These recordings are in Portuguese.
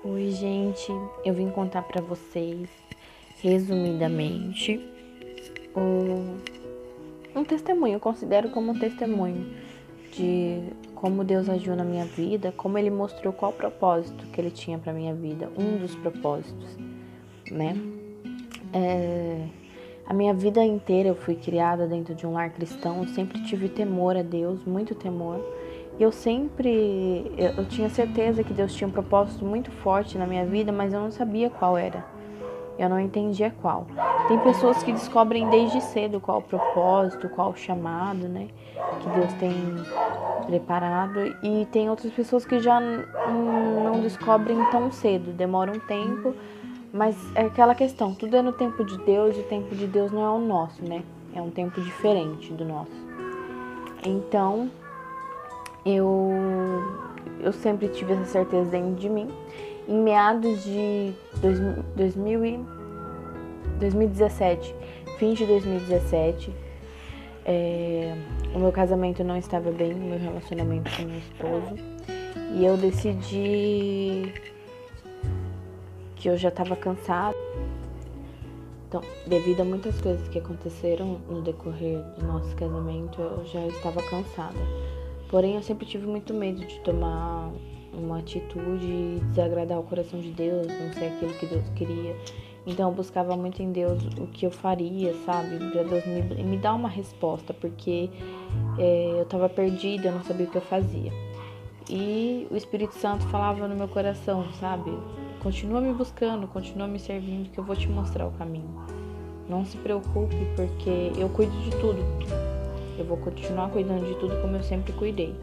Oi, gente, eu vim contar pra vocês, resumidamente, um testemunho. Eu considero como um testemunho de como Deus agiu na minha vida, como Ele mostrou qual propósito que Ele tinha pra minha vida, um dos propósitos, né? A minha vida inteira eu fui criada dentro de um lar cristão, eu sempre tive temor a Deus, muito temor. E eu tinha certeza que Deus tinha um propósito muito forte na minha vida, mas eu não sabia qual era. Eu não entendia qual. Tem pessoas que descobrem desde cedo qual o propósito, qual o chamado, né? Que Deus tem preparado. E tem outras pessoas que já não descobrem tão cedo, demora um tempo. Mas é aquela questão, tudo é no tempo de Deus e o tempo de Deus não é o nosso, né? É um tempo diferente do nosso. Então, eu sempre tive essa certeza dentro de mim. Em meados de 2017, fim de 2017, o meu casamento não estava bem, o meu relacionamento com meu esposo. E eu decidi que eu já estava cansada. Então, devido a muitas coisas que aconteceram no decorrer do nosso casamento, eu já estava cansada. Porém, eu sempre tive muito medo de tomar uma atitude e desagradar o coração de Deus, não ser aquilo que Deus queria. Então, eu buscava muito em Deus o que eu faria, sabe? Pra Deus me dar uma resposta, porque eu estava perdida, eu não sabia o que eu fazia. E o Espírito Santo falava no meu coração, sabe? Continua me buscando, continua me servindo, que eu vou te mostrar o caminho. Não se preocupe, porque eu cuido de tudo. Eu vou continuar cuidando de tudo como eu sempre cuidei.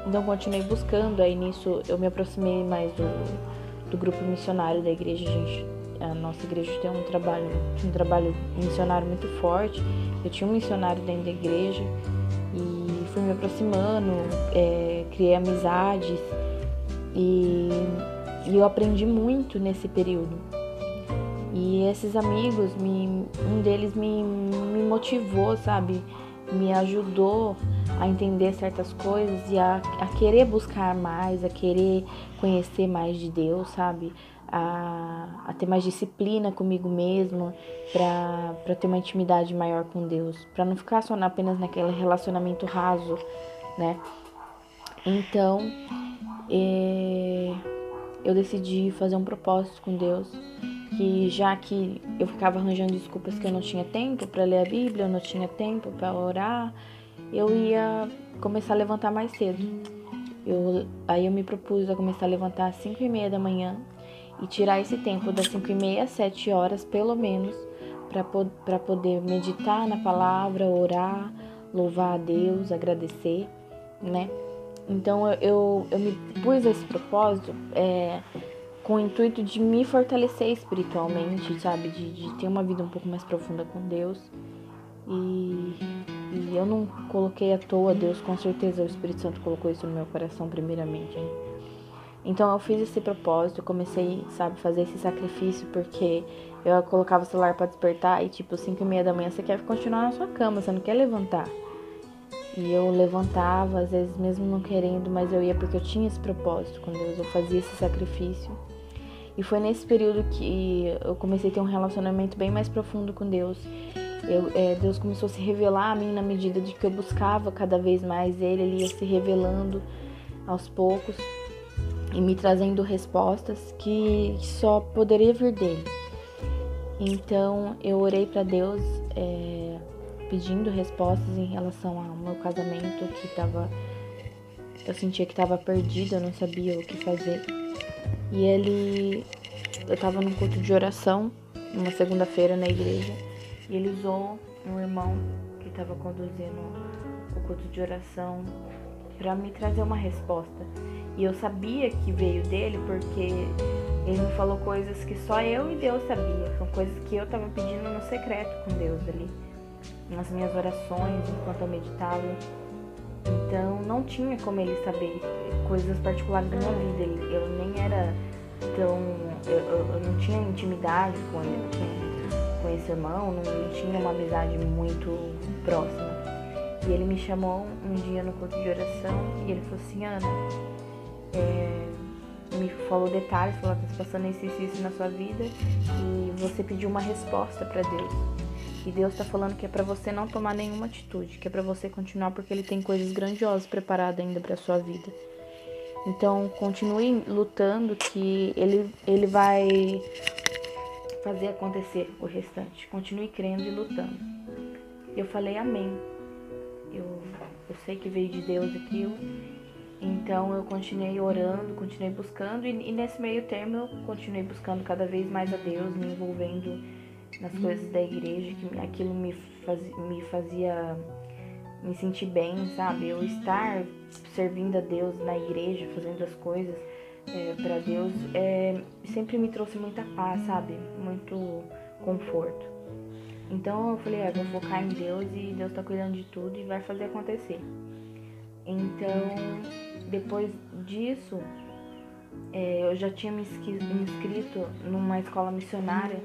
Então, continuei buscando. Aí, nisso, eu me aproximei mais do grupo missionário da igreja. A nossa igreja tem um trabalho missionário muito forte. Eu tinha um missionário dentro da igreja e fui me aproximando, criei amizades e eu aprendi muito nesse período. E esses amigos, um deles me motivou, sabe? Me ajudou a entender certas coisas e a querer buscar mais, a querer conhecer mais de Deus, sabe? A ter mais disciplina comigo mesma, para ter uma intimidade maior com Deus, para não ficar só apenas naquele relacionamento raso, né? Então, eu decidi fazer um propósito com Deus, que já que eu ficava arranjando desculpas que eu não tinha tempo para ler a Bíblia, eu não tinha tempo para orar, eu ia começar a levantar mais cedo. Aí eu me propus a começar a levantar às 5:30 da manhã e tirar esse tempo das 5:30 às 7 horas, pelo menos, para poder meditar na palavra, orar, louvar a Deus, agradecer, né? Então eu me pus esse propósito com o intuito de me fortalecer espiritualmente, sabe? De ter uma vida um pouco mais profunda com Deus. E eu não coloquei à toa, Deus, com certeza o Espírito Santo colocou isso no meu coração primeiramente, hein? Então eu fiz esse propósito, comecei, sabe, fazer esse sacrifício, porque eu colocava o celular para despertar e tipo 5:30 da manhã você quer continuar na sua cama, você não quer levantar. E eu levantava, às vezes mesmo não querendo, mas eu ia porque eu tinha esse propósito com Deus, eu fazia esse sacrifício. E foi nesse período que eu comecei a ter um relacionamento bem mais profundo com Deus. Deus começou a se revelar a mim na medida de que eu buscava cada vez mais Ele ia se revelando aos poucos e me trazendo respostas que só poderia vir dele. Então eu orei para Deus pedindo respostas em relação ao meu casamento, eu sentia que estava perdida, eu não sabia o que fazer. E eu estava num culto de oração, numa segunda-feira na igreja, e ele usou um irmão que estava conduzindo o culto de oração para me trazer uma resposta. E eu sabia que veio dele porque ele me falou coisas que só eu e Deus sabia. São coisas que eu estava pedindo no secreto com Deus ali, nas minhas orações, enquanto eu meditava. Então não tinha como ele saber coisas particulares da minha vida. Eu nem era tão... Eu não tinha intimidade com esse irmão, não tinha uma amizade muito próxima. E ele me chamou um dia no culto de oração e ele falou assim: Ana, me falou detalhes, falou que tá se passando isso na sua vida e você pediu uma resposta para Deus. E Deus tá falando que é para você não tomar nenhuma atitude, que é para você continuar porque Ele tem coisas grandiosas preparadas ainda para sua vida. Então, continue lutando que ele vai fazer acontecer o restante. Continue crendo e lutando. Eu falei amém. Eu sei que veio de Deus aquilo. Então, eu continuei orando, continuei buscando. E nesse meio termo, eu continuei buscando cada vez mais a Deus, me envolvendo nas coisas da igreja, que aquilo me fazia me sentir bem, sabe? Eu estar servindo a Deus na igreja, fazendo as coisas para Deus, sempre me trouxe muita paz, sabe? Muito conforto. Então eu falei, vou focar em Deus e Deus tá cuidando de tudo e vai fazer acontecer. Então, depois disso, eu já tinha me inscrito numa escola missionária,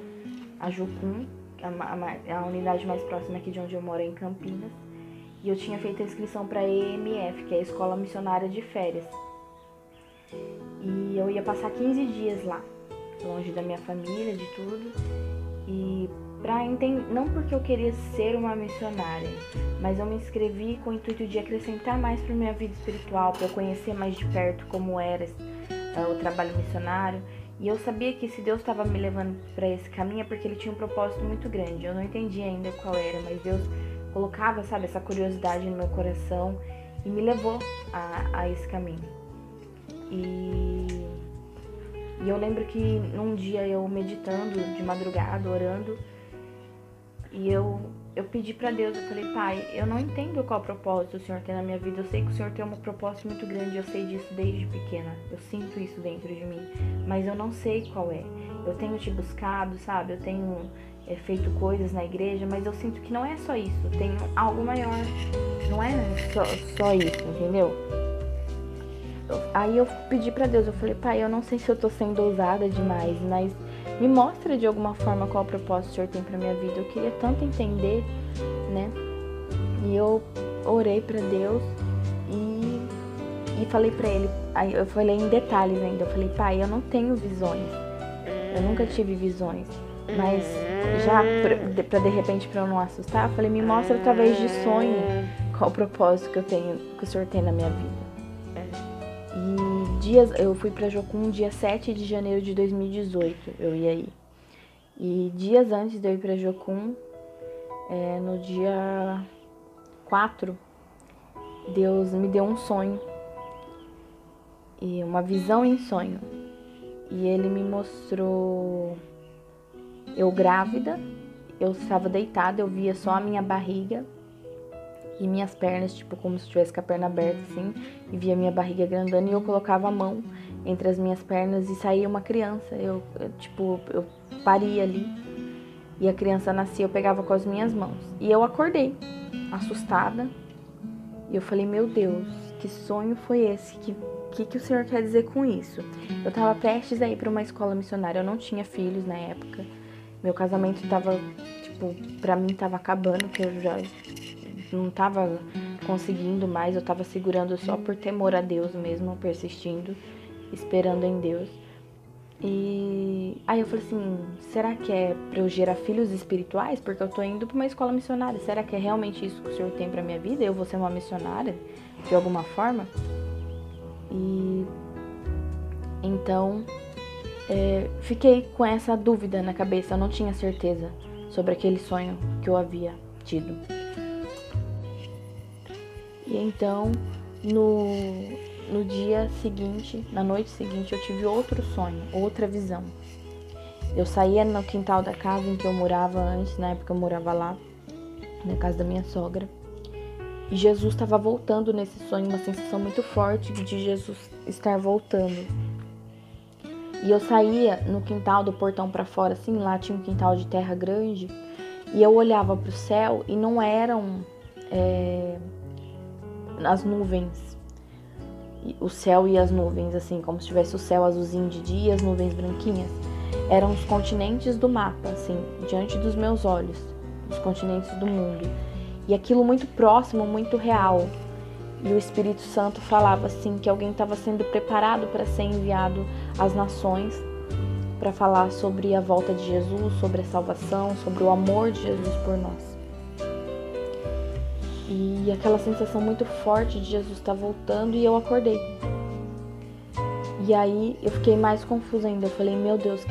a Jocum, a unidade mais próxima aqui de onde eu moro, em Campinas. E eu tinha feito a inscrição para a EMF, que é a Escola Missionária de Férias. E eu ia passar 15 dias lá, longe da minha família, de tudo. E não porque eu queria ser uma missionária, mas eu me inscrevi com o intuito de acrescentar mais para minha vida espiritual, para eu conhecer mais de perto como era o trabalho missionário. E eu sabia que se Deus estava me levando para esse caminho é porque Ele tinha um propósito muito grande. Eu não entendi ainda qual era, mas Deus colocava, sabe, essa curiosidade no meu coração e me levou a esse caminho. E eu lembro que num dia eu meditando de madrugada, orando, e eu pedi pra Deus, eu falei, Pai, eu não entendo qual propósito o Senhor tem na minha vida, eu sei que o Senhor tem um propósito muito grande, eu sei disso desde pequena, eu sinto isso dentro de mim, mas eu não sei qual é. Eu tenho te buscado, sabe, eu tenho feito coisas na igreja, mas eu sinto que não é só isso, tem algo maior, não é só isso, entendeu? Aí eu pedi pra Deus, eu falei, Pai, eu não sei se eu tô sendo ousada demais, mas me mostra de alguma forma qual propósito o Senhor tem pra minha vida. Eu queria tanto entender, né? E eu orei pra Deus e falei pra Ele, aí eu falei em detalhes ainda, eu falei, Pai, eu não tenho visões, eu nunca tive visões, mas já pra de repente pra eu não assustar, eu falei, me mostra através de sonho qual o propósito que o Senhor tem na minha vida. E eu fui pra Jocum dia 7 de janeiro de 2018, eu ia ir. E dias antes de eu ir pra Jocum, no dia 4, Deus me deu um sonho, e uma visão em sonho. E Ele me mostrou eu grávida, eu estava deitada, eu via só a minha barriga e minhas pernas, tipo, como se eu tivesse com a perna aberta, assim, e via minha barriga grandando, e eu colocava a mão entre as minhas pernas e saía uma criança. Eu paria ali, e a criança nascia, eu pegava com as minhas mãos. E eu acordei, assustada, e eu falei, meu Deus, que sonho foi esse? Que o Senhor quer dizer com isso? Eu tava prestes a ir pra uma escola missionária, eu não tinha filhos na época, meu casamento tava, tipo, pra mim tava acabando, que eu já não tava conseguindo mais, eu tava segurando só por temor a Deus mesmo, persistindo, esperando em Deus. E aí eu falei assim, será que é pra eu gerar filhos espirituais? Porque eu tô indo pra uma escola missionária, será que é realmente isso que o Senhor tem pra minha vida? Eu vou ser uma missionária de alguma forma? E então fiquei com essa dúvida na cabeça, eu não tinha certeza sobre aquele sonho que eu havia tido. E então, no dia seguinte, na noite seguinte, eu tive outro sonho, outra visão. Eu saía no quintal da casa em que eu morava antes, na época eu morava lá, na casa da minha sogra. E Jesus estava voltando nesse sonho, uma sensação muito forte de Jesus estar voltando. E eu saía no quintal do portão para fora, assim, lá tinha um quintal de terra grande, e eu olhava para o céu e não eram as nuvens, o céu e as nuvens, assim, como se tivesse o céu azulzinho de dia e as nuvens branquinhas. Eram os continentes do mapa, assim, diante dos meus olhos, os continentes do mundo. E aquilo muito próximo, muito real. E o Espírito Santo falava assim que alguém estava sendo preparado para ser enviado às nações para falar sobre a volta de Jesus, sobre a salvação, sobre o amor de Jesus por nós. E aquela sensação muito forte de Jesus estar voltando, e eu acordei. E aí eu fiquei mais confusa ainda. Eu falei, meu Deus,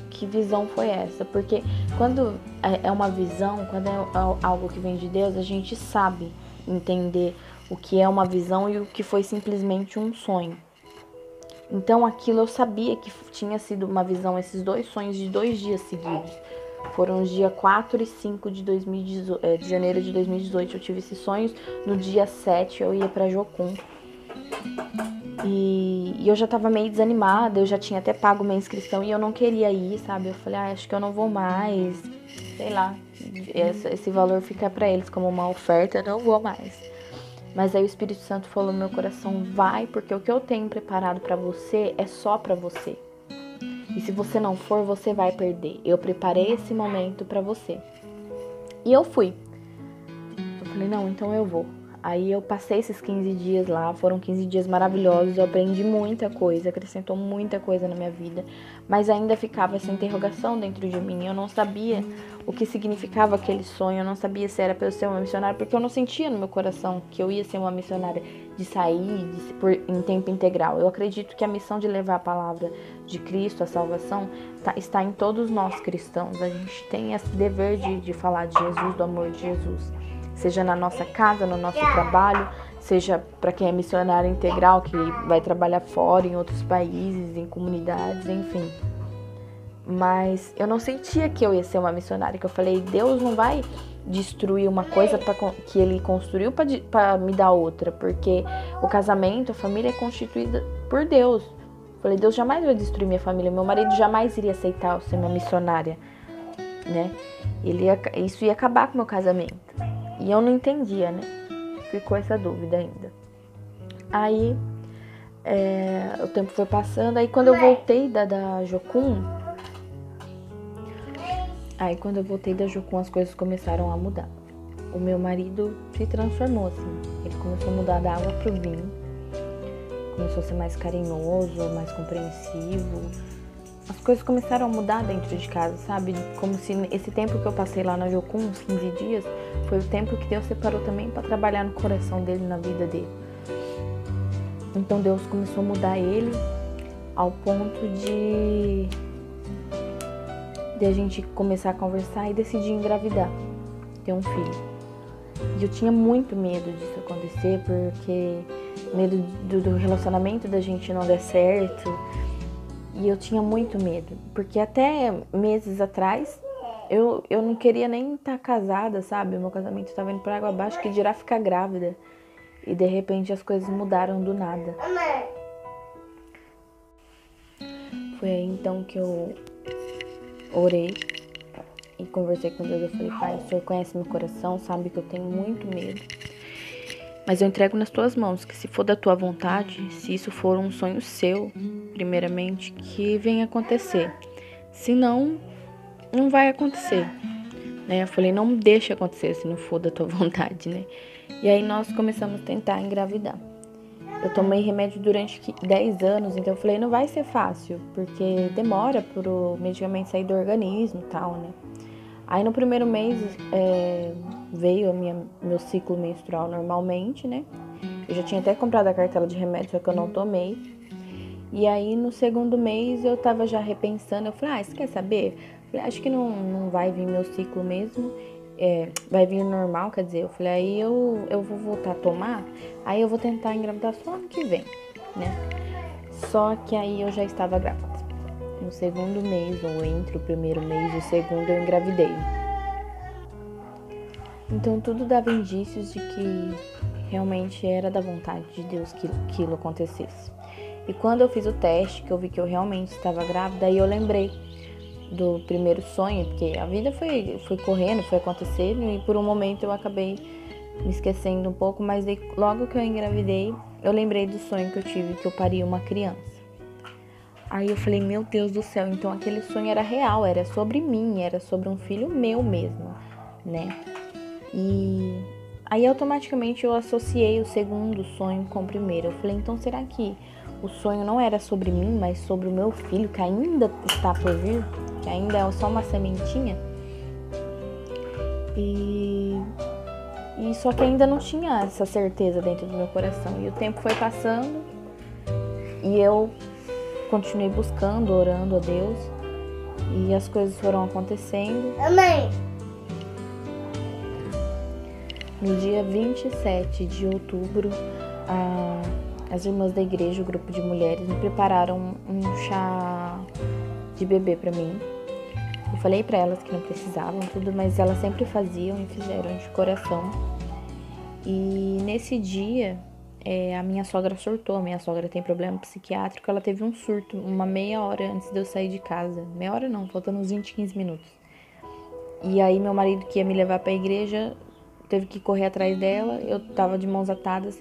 que visão foi essa? Porque quando é uma visão, quando é algo que vem de Deus, a gente sabe entender o que é uma visão e o que foi simplesmente um sonho. Então aquilo eu sabia que tinha sido uma visão, esses 2 sonhos de 2 dias seguidos. Foram os dias 4 e 5 de janeiro de 2018. Eu tive esses sonhos. No dia 7 eu ia pra Jocum. E eu já tava meio desanimada, eu já tinha até pago minha inscrição e eu não queria ir, sabe? Eu falei, acho que eu não vou mais, sei lá, esse valor fica pra eles como uma oferta, eu não vou mais. Mas aí o Espírito Santo falou no meu coração, vai, porque o que eu tenho preparado pra você é só pra você. E se você não for, você vai perder. Eu preparei esse momento pra você. E eu fui. Eu falei, não, então eu vou. Aí eu passei esses 15 dias lá, foram 15 dias maravilhosos, eu aprendi muita coisa, acrescentou muita coisa na minha vida, mas ainda ficava essa interrogação dentro de mim, eu não sabia o que significava aquele sonho, eu não sabia se era para eu ser uma missionária, porque eu não sentia no meu coração que eu ia ser uma missionária de sair em tempo integral. Eu acredito que a missão de levar a palavra de Cristo, a salvação, está em todos nós cristãos, a gente tem esse dever de falar de Jesus, do amor de Jesus. Seja na nossa casa, no nosso trabalho, seja para quem é missionário integral, que vai trabalhar fora, em outros países, em comunidades, enfim. Mas eu não sentia que eu ia ser uma missionária, que eu falei, Deus não vai destruir uma coisa que Ele construiu para me dar outra, porque o casamento, a família é constituída por Deus. Eu falei, Deus jamais vai destruir minha família, meu marido jamais iria aceitar eu ser uma missionária, né? Isso ia acabar com o meu casamento. E eu não entendia, né? Ficou essa dúvida ainda. Aí, o tempo foi passando. Aí, quando eu voltei da Jocum... as coisas começaram a mudar. O meu marido se transformou, assim. Ele começou a mudar da água pro vinho. Começou a ser mais carinhoso, mais compreensivo. As coisas começaram a mudar dentro de casa, sabe? Como se esse tempo que eu passei lá na Jocum, uns 15 dias, foi o tempo que Deus separou também para trabalhar no coração dele, na vida dele. Então Deus começou a mudar ele ao ponto de a gente começar a conversar e decidir engravidar, ter um filho. E eu tinha muito medo disso acontecer, porque medo do relacionamento da gente não der certo. E eu tinha muito medo, porque até meses atrás eu não queria nem estar casada, sabe? O meu casamento estava indo por água abaixo, que dirá ficar grávida. E de repente as coisas mudaram do nada. Foi aí então que eu orei e conversei com Deus. Eu falei, Pai, o Senhor conhece meu coração, sabe que eu tenho muito medo. Mas eu entrego nas tuas mãos, que se for da tua vontade, se isso for um sonho seu, primeiramente, que venha acontecer. Se não, não vai acontecer, né? Eu falei, não deixe acontecer se não for da tua vontade, né? E aí nós começamos a tentar engravidar. Eu tomei remédio durante 10 anos, então eu falei, não vai ser fácil, porque demora pro medicamento sair do organismo e tal, né? Aí no primeiro mês veio meu ciclo menstrual normalmente, né? Eu já tinha até comprado a cartela de remédio, só que eu não tomei. E aí no segundo mês eu tava já repensando, eu falei, você quer saber? Eu falei, acho que não vai vir meu ciclo mesmo, vai vir normal, quer dizer, eu falei, aí eu vou voltar a tomar, aí eu vou tentar engravidar só ano que vem, né? Só que aí eu já estava grávida. No segundo mês, ou entre o primeiro mês e o segundo, eu engravidei. Então tudo dava indícios de que realmente era da vontade de Deus que aquilo acontecesse. E quando eu fiz o teste, que eu vi que eu realmente estava grávida, aí eu lembrei do primeiro sonho, porque a vida foi correndo, foi acontecendo, e por um momento eu acabei me esquecendo um pouco, mas daí, logo que eu engravidei, eu lembrei do sonho que eu tive, que eu pari uma criança. Aí eu falei, meu Deus do céu, então aquele sonho era real, era sobre mim, era sobre um filho meu mesmo, né? E Aí automaticamente eu associei o segundo sonho com o primeiro. Eu falei, então será que o sonho não era sobre mim, mas sobre o meu filho, que ainda está por vir, que ainda é só uma sementinha? E só que ainda não tinha essa certeza dentro do meu coração. E o tempo foi passando e eu continuei buscando, orando a Deus, e as coisas foram acontecendo. Mãe! No dia 27 de outubro, as irmãs da igreja, o grupo de mulheres, me prepararam um chá de bebê para mim. Eu falei para elas que não precisavam, tudo, mas elas sempre faziam e fizeram de coração. E nesse dia, a minha sogra surtou. A minha sogra tem problema psiquiátrico, ela teve um surto uma meia hora antes de eu sair de casa. Meia hora não, faltando uns 20, 15 minutos. E aí meu marido, que ia me levar para a igreja, teve que correr atrás dela. Eu tava de mãos atadas,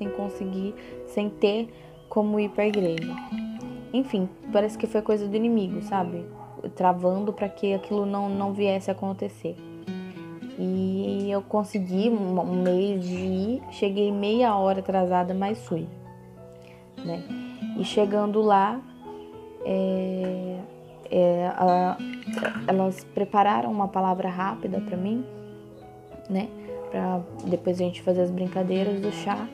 sem ter como ir para a igreja. Enfim, parece que foi coisa do inimigo, sabe? Travando para que aquilo não viesse a acontecer. E eu consegui um meio de ir, cheguei meia hora atrasada, mas fui, né? E chegando lá, elas prepararam uma palavra rápida para mim, né? Pra depois a gente fazer as brincadeiras do chá.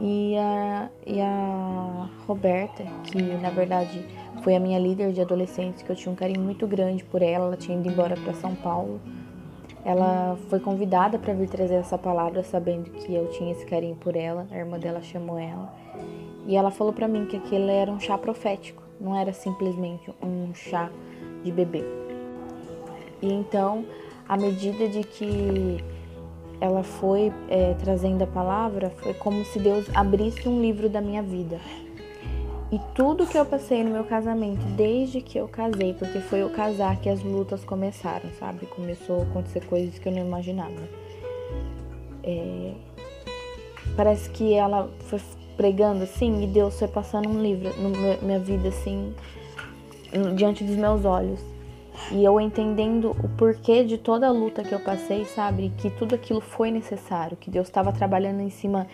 E a Roberta, que na verdade foi a minha líder de adolescentes, que eu tinha um carinho muito grande por ela, ela tinha ido embora para São Paulo. Ela foi convidada para vir trazer essa palavra, sabendo que eu tinha esse carinho por ela. A irmã dela chamou ela. E ela falou para mim que aquele era um chá profético, não era simplesmente um chá de bebê. E então, à medida de que ela foi trazendo a palavra, foi como se Deus abrisse um livro da minha vida. E tudo que eu passei no meu casamento, desde que eu casei, porque foi eu casar que as lutas começaram, sabe? Começou a acontecer coisas que eu não imaginava. Parece que ela foi pregando assim e Deus foi passando um livro na minha vida assim, diante dos meus olhos. E eu entendendo o porquê de toda a luta que eu passei, sabe? Que tudo aquilo foi necessário, que Deus estava trabalhando em cima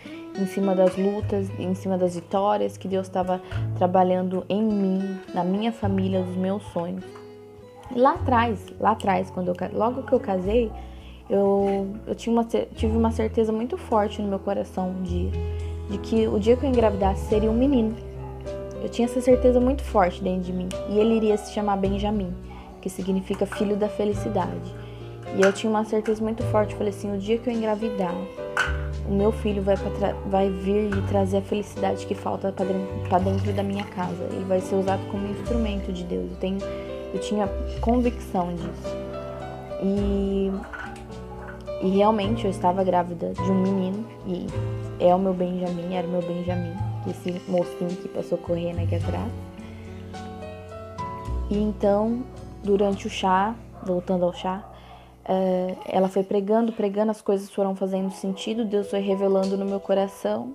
das lutas, em cima das vitórias, que Deus estava trabalhando em mim, na minha família, nos meus sonhos. E lá atrás, logo que eu casei, eu tive uma certeza muito forte no meu coração um dia, de que o dia que eu engravidasse seria um menino. Eu tinha essa certeza muito forte dentro de mim, e ele iria se chamar Benjamim, que significa filho da felicidade. E eu tinha uma certeza muito forte, falei assim, o dia que eu engravidar, o meu filho vai vir e trazer a felicidade que falta para dentro da minha casa. Ele vai ser usado como instrumento de Deus. Eu tinha convicção disso. E realmente eu estava grávida de um menino, e era o meu Benjamim, esse mocinho que passou correndo aqui atrás. E então, durante o chá, voltando ao chá, ela foi pregando, as coisas foram fazendo sentido, Deus foi revelando no meu coração.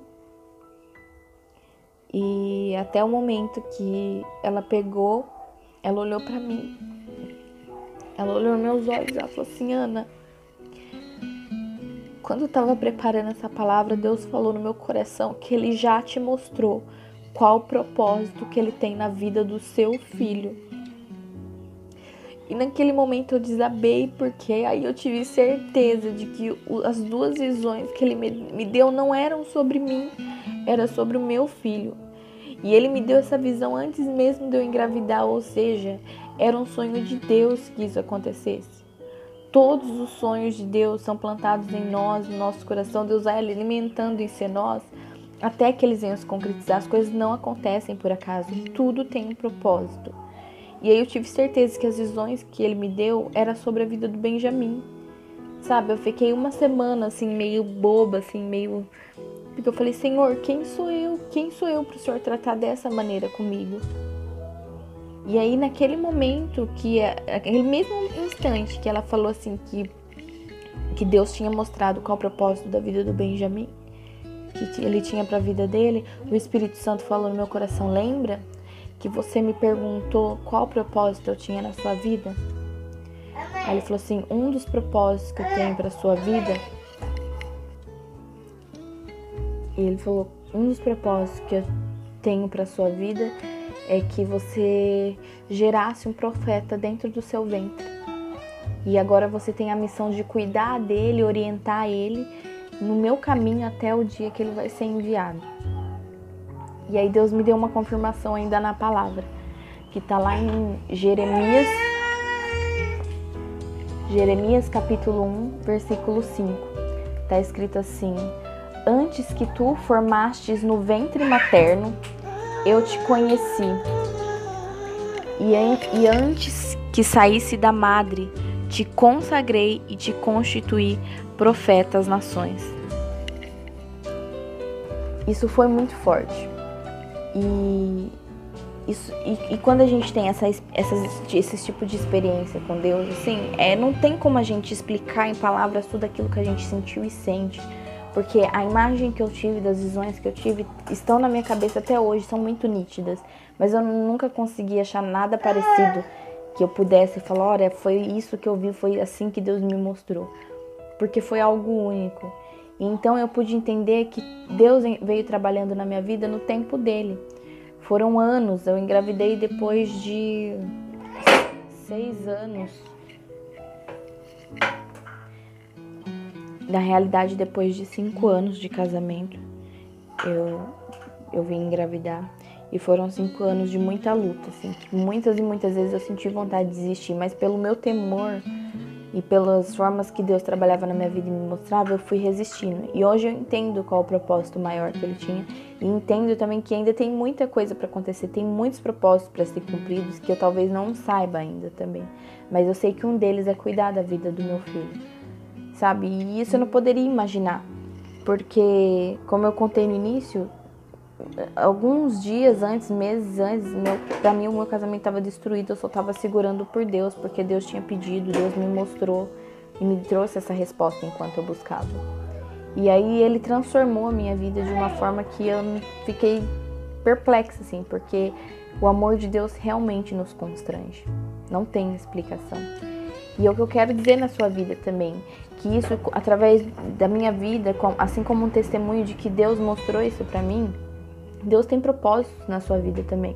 E até o momento que ela olhou pra mim, ela olhou nos meus olhos e ela falou assim, Ana, quando eu tava preparando essa palavra, Deus falou no meu coração que Ele já te mostrou qual o propósito que Ele tem na vida do seu filho. E naquele momento eu desabei, porque aí eu tive certeza de que as duas visões que Ele me deu não eram sobre mim, era sobre o meu filho. E Ele me deu essa visão antes mesmo de eu engravidar, ou seja, era um sonho de Deus que isso acontecesse. Todos os sonhos de Deus são plantados em nós, no nosso coração. Deus vai alimentando isso em nós até que eles venham se concretizar. As coisas não acontecem por acaso, tudo tem um propósito. E aí eu tive certeza que as visões que Ele me deu era sobre a vida do Benjamim. Sabe, eu fiquei uma semana assim, meio boba, assim, meio... Porque eu falei, Senhor, quem sou eu? Quem sou eu para o Senhor tratar dessa maneira comigo? E aí naquele momento, aquele mesmo instante que ela falou assim, que Deus tinha mostrado qual o propósito da vida do Benjamim, que Ele tinha para a vida dele, o Espírito Santo falou no meu coração, lembra que você me perguntou qual propósito eu tinha na sua vida? Aí Ele falou assim, um dos propósitos que eu tenho para a sua vida E ele falou, um dos propósitos que eu tenho para sua vida é que você gerasse um profeta dentro do seu ventre. E agora você tem a missão de cuidar dele, orientar ele no meu caminho até o dia que ele vai ser enviado. E aí Deus me deu uma confirmação ainda na palavra, que está lá em Jeremias capítulo 1, versículo 5. Está escrito assim: antes que tu formastes no ventre materno, eu te conheci. E antes que saísse da madre, te consagrei e te constituí profeta às nações. Isso foi muito forte. E quando a gente tem esse tipo de experiência com Deus, assim, não tem como a gente explicar em palavras tudo aquilo que a gente sentiu e sente. Porque a imagem que eu tive, das visões que eu tive, estão na minha cabeça até hoje, são muito nítidas. Mas eu nunca consegui achar nada parecido que eu pudesse falar, olha, foi isso que eu vi, foi assim que Deus me mostrou. Porque foi algo único. E então eu pude entender que Deus veio trabalhando na minha vida no tempo dele. Foram anos, eu engravidei depois de 6 anos. Na realidade, depois de 5 anos de casamento, eu vim engravidar. E foram 5 anos de muita luta, assim. Muitas e muitas vezes eu senti vontade de desistir, mas pelo meu temor e pelas formas que Deus trabalhava na minha vida e me mostrava, eu fui resistindo. E hoje eu entendo qual o propósito maior que ele tinha. E entendo também que ainda tem muita coisa para acontecer, tem muitos propósitos para ser cumpridos que eu talvez não saiba ainda também. Mas eu sei que um deles é cuidar da vida do meu filho, sabe? E isso eu não poderia imaginar, porque, como eu contei no início, alguns dias antes, meses antes, pra mim o meu casamento estava destruído. Eu só estava segurando por Deus, porque Deus tinha pedido, Deus me mostrou e me trouxe essa resposta enquanto eu buscava. E aí ele transformou a minha vida de uma forma que eu fiquei perplexa, assim, porque o amor de Deus realmente nos constrange, não tem explicação. E é o que eu quero dizer na sua vida também, que isso, através da minha vida, assim como um testemunho de que Deus mostrou isso pra mim, Deus tem propósitos na sua vida também.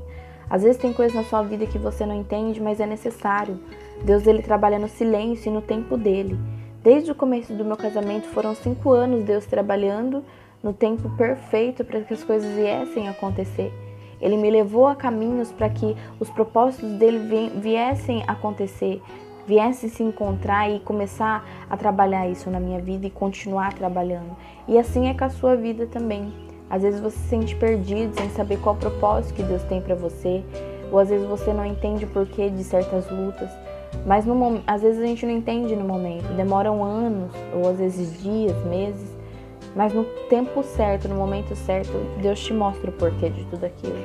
Às vezes tem coisas na sua vida que você não entende, mas é necessário. Deus, ele trabalha no silêncio e no tempo dele. Desde o começo do meu casamento foram 5 anos Deus trabalhando no tempo perfeito para que as coisas viessem a acontecer. Ele me levou a caminhos para que os propósitos dele viessem a acontecer, viessem se encontrar e começar a trabalhar isso na minha vida e continuar trabalhando. E assim é com a sua vida também. Às vezes você se sente perdido, sem saber qual propósito que Deus tem para você, ou às vezes você não entende o porquê de certas lutas, mas às vezes a gente não entende no momento, demoram anos, ou às vezes dias, meses, mas no tempo certo, no momento certo, Deus te mostra o porquê de tudo aquilo.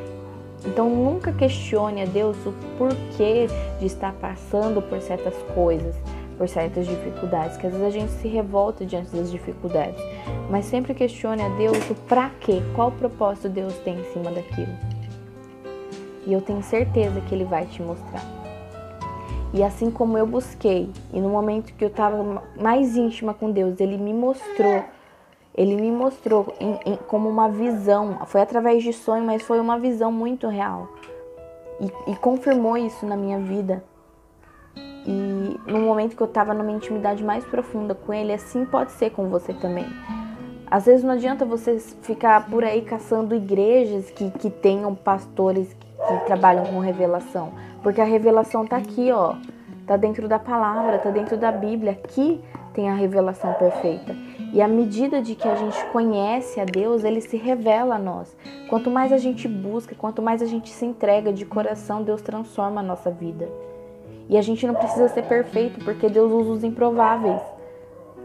Então nunca questione a Deus o porquê de estar passando por certas coisas, por certas dificuldades, que às vezes a gente se revolta diante das dificuldades, mas sempre questione a Deus o pra quê, qual propósito Deus tem em cima daquilo. E eu tenho certeza que Ele vai te mostrar. E assim como eu busquei, e no momento que eu estava mais íntima com Deus, Ele me mostrou como uma visão, foi através de sonho, mas foi uma visão muito real, e confirmou isso na minha vida. E no momento que eu estava numa intimidade mais profunda com Ele, assim pode ser com você também. Às vezes não adianta você ficar por aí caçando igrejas que tenham pastores que trabalham com revelação, porque a revelação está aqui, ó, está dentro da palavra, está dentro da Bíblia. Aqui tem a revelação perfeita. E à medida de que a gente conhece a Deus, Ele se revela a nós. Quanto mais a gente busca, quanto mais a gente se entrega de coração, Deus transforma a nossa vida. E a gente não precisa ser perfeito, porque Deus usa os improváveis.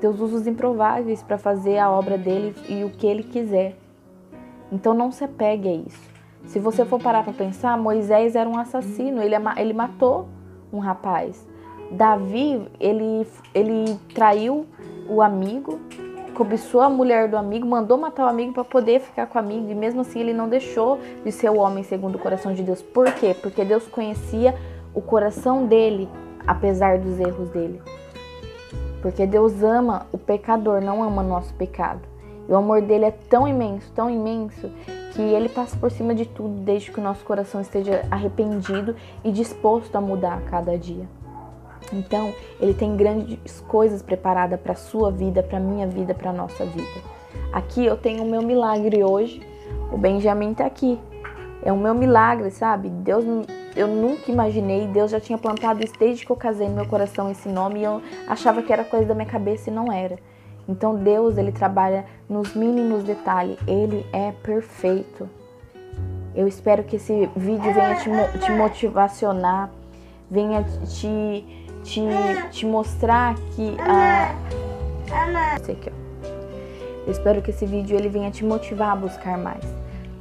Deus usa os improváveis para fazer a obra dele e o que Ele quiser. Então não se apegue a isso. Se você for parar para pensar, Moisés era um assassino, ele matou um rapaz. Davi, ele traiu o amigo, cobiçou a mulher do amigo, mandou matar o amigo para poder ficar com o amigo. E mesmo assim ele não deixou de ser o homem segundo o coração de Deus. Por quê? Porque Deus conhecia o coração dele, apesar dos erros dele. Porque Deus ama o pecador, não ama o nosso pecado. E o amor dele é tão imenso, que ele passa por cima de tudo desde que o nosso coração esteja arrependido e disposto a mudar a cada dia. Então, ele tem grandes coisas preparadas para a sua vida, para a minha vida, para a nossa vida. Aqui eu tenho o meu milagre hoje, o Benjamin tá aqui. É o meu milagre, sabe? Deus, eu nunca imaginei, Deus já tinha plantado isso desde que eu casei no meu coração, esse nome, e eu achava que era coisa da minha cabeça e não era. Então Deus, ele trabalha nos mínimos detalhes, ele é perfeito. Eu espero que esse vídeo venha te motivacionar, venha te mostrar que eu espero que esse vídeo ele venha te motivar a buscar mais,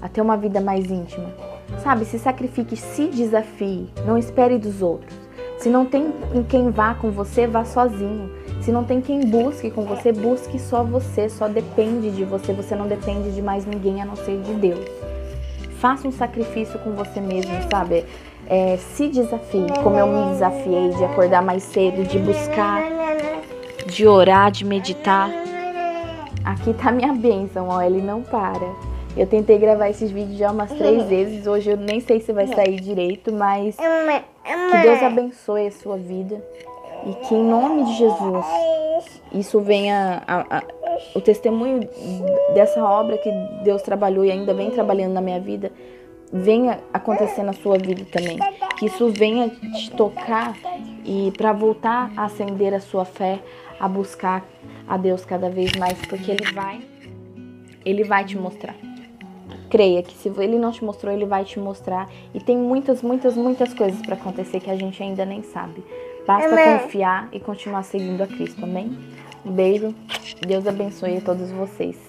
a ter uma vida mais íntima. Sabe, se sacrifique, se desafie, não espere dos outros. Se não tem quem vá com você, vá sozinho. Se não tem quem busque com você, busque só você, só depende de você. Você não depende de mais ninguém a não ser de Deus. Faça um sacrifício com você mesmo, sabe? Se desafie, como eu me desafiei de acordar mais cedo, de buscar, de orar, de meditar. Aqui tá minha bênção, ó, ele não para. Eu tentei gravar esses vídeos já umas 3 vezes, hoje eu nem sei se vai sair direito, mas que Deus abençoe a sua vida e que em nome de Jesus isso venha, o testemunho dessa obra que Deus trabalhou e ainda vem trabalhando na minha vida, venha acontecer na sua vida também. Que isso venha te tocar e para voltar a acender a sua fé, a buscar a Deus cada vez mais, porque Ele vai te mostrar. Creia que se ele não te mostrou, ele vai te mostrar. E tem muitas coisas para acontecer que a gente ainda nem sabe. Basta confiar e continuar seguindo a Cristo, amém? Um beijo, Deus abençoe a todos vocês.